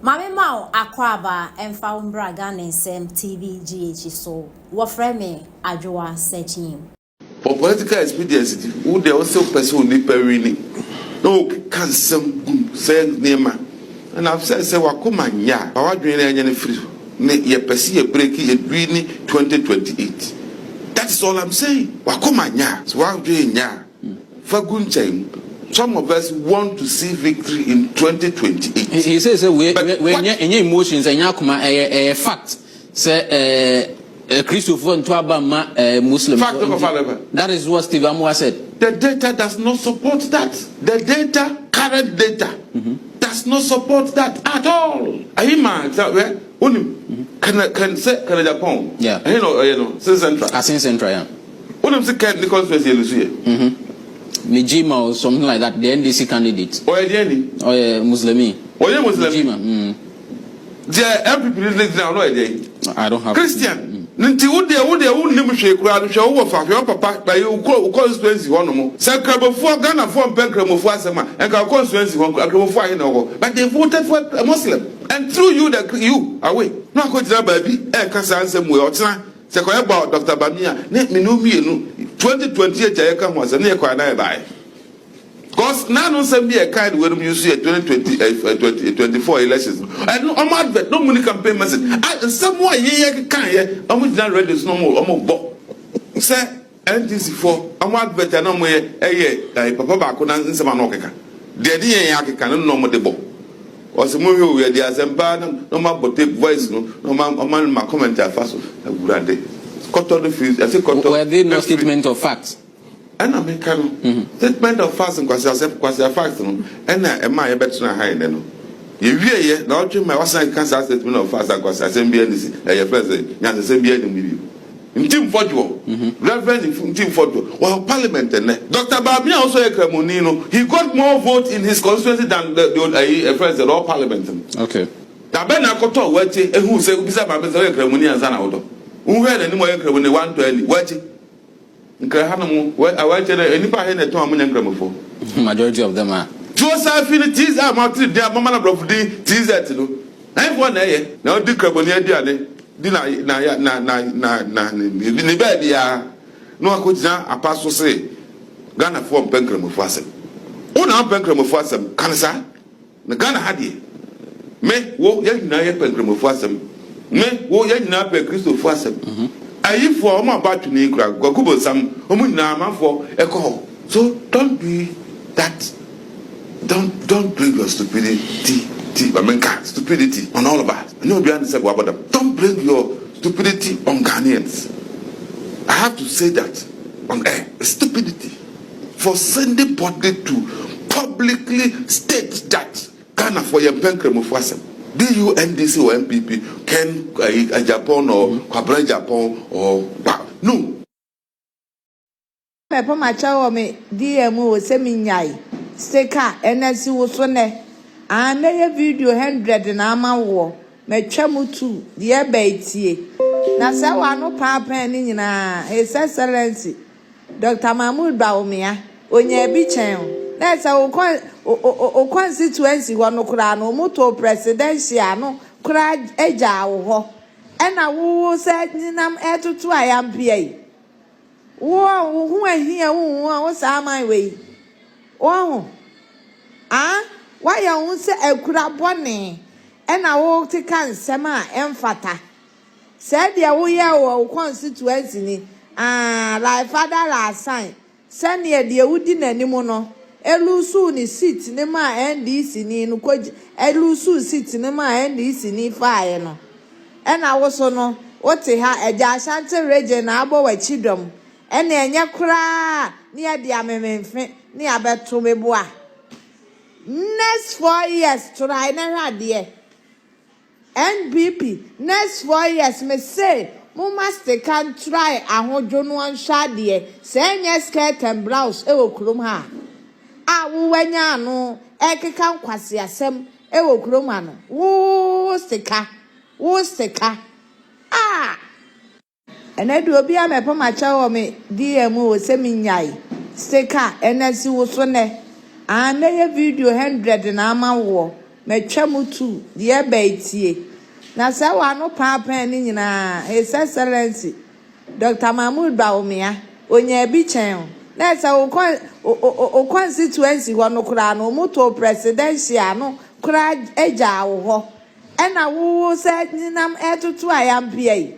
Mame Mao Akwaba and found Bragan and Sam TV GH so what frame me Adjoa searching. For political expediency, who they also pursue Niperini. No, can some say Nema. And I've said, Wakuma ya, our dream and free. Ye pursue a breaking a greeny 2028. That's all I'm saying. Wakuma ya, so I'm doing ya. For good time. Some of us want to see victory in 2028. He says, when your emotions and yakuma a fact, say, Christopher and Twabama Muslim. Fact of that is what Steve Amoah said. The data does not support that. The data, current data, does not support that at all. I man, can say Japan. Yeah. You know, Central. I think Central, yeah. What say can the conspiracy? Nijima or something like that, the NDC candidate. Or any? Or Muslimi. Or you Muslim? Nijima. There, every now, no idea. I don't have. Christian. Ninti would never shake crowd show of your papa by you constituency one more. Sacrament for Ghana for Pencram of Wasama and our constituency one crowd, but they voted for a Muslim. And through you away. No, I could baby, a Cassan some way or time. Say about Dr. Bamia, let me know me 2028 I come was a near quite by. Because none of them be a kind when you see a 2024 elections. I know I'm advert, no money campaign message. Somewhere ye can I'm not ready no more. I'm a book. Say, NTC4, I'm advert and no more a year, like Papa Bakuna in some Anoka. The idea I can no more the book. Or some movie where the Azemba, no more but take voice, no man, my commenter fast. Were they no statement of facts? And I make statement of facts and quasi facts, and I better high then. You hear, now my outside cancer statement of facts and quasi assembly, and your president, and the same year in you. In Team Fortuo, reference in Team Fortuo, well, Parliament and Dr. Babia also a Cremonino, he got more votes in his constituency than the president or Parliament. Okay. Tabena Koto, Wati, and who said, Bizababa, Cremoni and Zanaudo. Who had any more when they want to any Wati? Crahanamu, where I waited any part in the Tom and Gramopho. Majority of them are. Two affinities are not their mamma of the teaser. I have one day, now the Crabonia Diane. Na Nibedia no akuja apaso say Ghana form Pencram of Wasem. Una Pencram of Wasem, Canasa, the Ghana Hadie. Me wo yagina Pencram of Wasem. Me wo yagina pe Christo of Wasem. I for my battery Nigra, Gokubo some Omuna for echo. So don't be that. Don't bring your stupidity. Stupidity on all of us. No, be understand what about them. Don't bring your stupidity on Ghanaians. I have to say that on air. Stupidity for sending body to publicly state that Ghana for your Pencram of Wasem. Be you NDC or NPP, can Japan or Kwabra Japan or no. Me po ma chawo me DMO seminyai. Steka NSC wo so ne. Na ye video 100 na ama wo metwa mutu de baitie na se wa no papa ni nyina his excellency Dr. Mahmoud Baumia onye bi chen na se o constituency wo no kura no moto presidential no kura eja wo ho e na wo se nyinam etutu ayampia yi wo hu ahia wo sa man we wo why you say a kura bone and I walk to Kansema and Fata. Said the way our constituency, like father last sign. Send ye the Udin and Nimono. Elusu ni sit nema and this in Nuko, Elusu sit nema and this in fire no. And I was no, what they had a Jashante region abo a chidom, and then ya cry near the Amen near Betumeboa. Next 4 years, try na dear. NPP, next 4 years, me say, Mumaste can try a hojon one shadie, saying yes, skirt and blouse, ewo krum ha. Wenya no, eke kan kwasi asem, ewo krumano. Wo stika. And I do be a me pomacha me, DMO seminyai, steka, NSC wo so ne. Na ye video 100 na ama wo metwa mu tu de ba etie na se wa no paapan ni nyina His Excellency Dr. Mahmoud Bawumia onya bi chen na se o constituency ho no kura no moto presidential no kura eja wo ho ena wo se nyinam etutu ayampia yi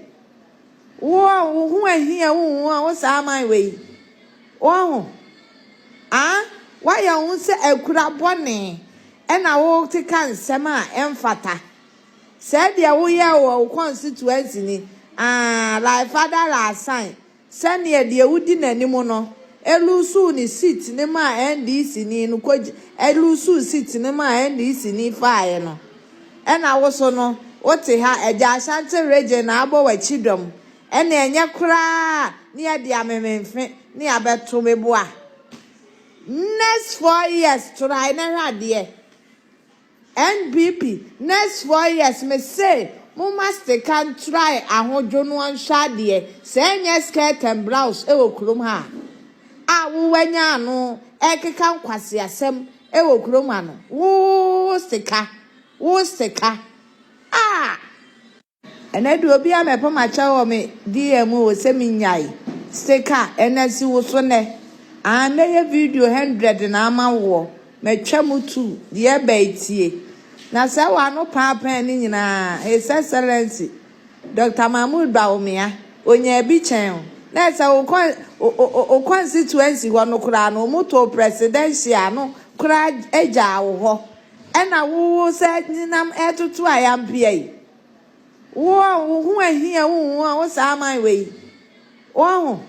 wo hu ahia wo sa man we wo why you say a kura bone ena wo te kan sem a emfata said ya wo ya wo constituency ni like father last sign send ye de wudi nanim no elusu ni seat ni ma NDC ni no koji elusu seat ni ma NDC ni faaye no ena wo so no wote ha eja Ashanti region na abo wa chidom ena enye kura ni ade amememfe ni abeto meboa next 4 years try na hade NPP next 4 years me say mo must can try ahojo no anhade say enye skirt and blouse e wo krom ha wo wanya no ekeka nkwase asem e wo krom ano wo stika enedu obi amepo macha wo me DM wo se minyai stika enasi wo so ne aneye video 100 na ama wo metwa mu tu de ba etie na se wa no paapan ni nyina His Excellency Dr. Mahmoud Bawumia onya bi chen na se o constituency ho no kura no moto presidential no kura eja wo ho ena wo se nyinam etutu ayampia yi wo hu ahia wo sa man we wo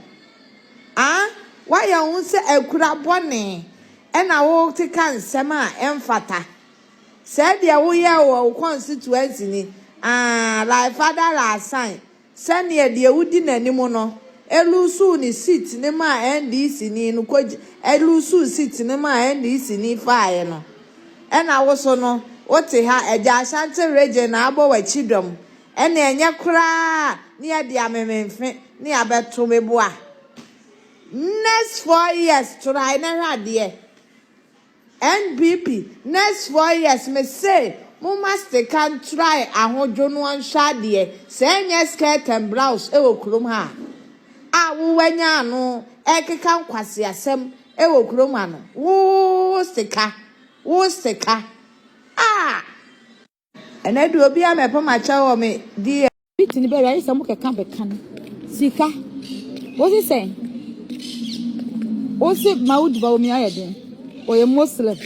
why you say a kura bone ena wo te kan sem a emfata said ya wo ya wo constituency ni like father last sign send ye de wudi nanim no elusu ni seat ni ma NDC ni no koji elusu seat ni ma NDC ni faaye no ena wo so no wote ha eja Ashanti region na abo wa chidom ena enye kura ni ade amememfe ni abeto meboa next 4 years try na hade NPP next 4 years me say mo must can try ahojo no anhade say enye skirt and blouse e wo krom ha wo wanya no ekeka nkwase asem e wo krom ano wo stika enedu obi amepo macha wo me di bitini be ya isa mo keka be kan sika what is saying Ose Mahmoud Bawumia yeden oye Muslim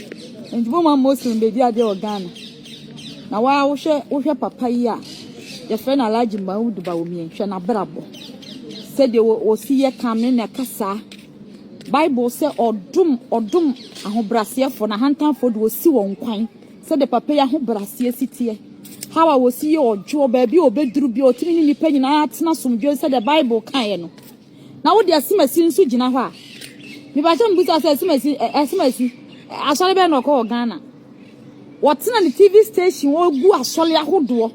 ntibo ma Muslim be di ade o Ghana na wa wo hwe papa yi a ye fe na Alhaji Mahmoud Bawumia hwe na brabo se de wo si ye kame na kasa Bible say odum ahobrase fo na hantanfo de wo si won kwan se de papa ya ahobrase sitie hawa wo si ye odwo ba bi obeduru bi otimi ni nipa nyina atena somdwe se de Bible kan ye no na wo de asimasi nso gina ho a mi ba tell me say asimasi asole be no ko Ghana wotena ni TV station wo gu asole ahodo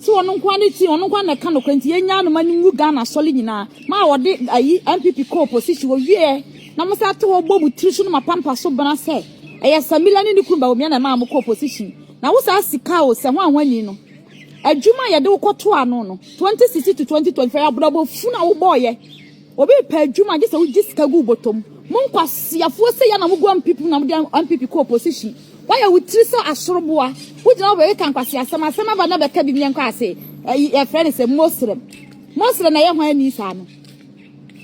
ti wono kwa ne ti wono kwa na ka no kwanti enya no mani ngu Ghana asole nyina ma wode ayi NPP co opposition wo wie na mo sa to wo bobu trisu no mapampa so bana se eye Samila ni Nkrumah Bawumia na ma mo co opposition na wo sa sika o se ho anwani no adwuma ye de wo koto ano no 2060 to 2025 abrobo fu na wo boye obi pa adwuma je se wo gisika gu botom Monkwasiafo se ya na mugu MPP na mugu MPP co opposition why you trisa asoroboa wo gina wo kan kwasi asema ba na be ka bi nyen kwa ase e friend say Muslim na ye hwan ni sa no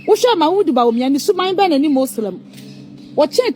wo hwe Mahmoud Bawumia ni suman be na ni Muslim wo check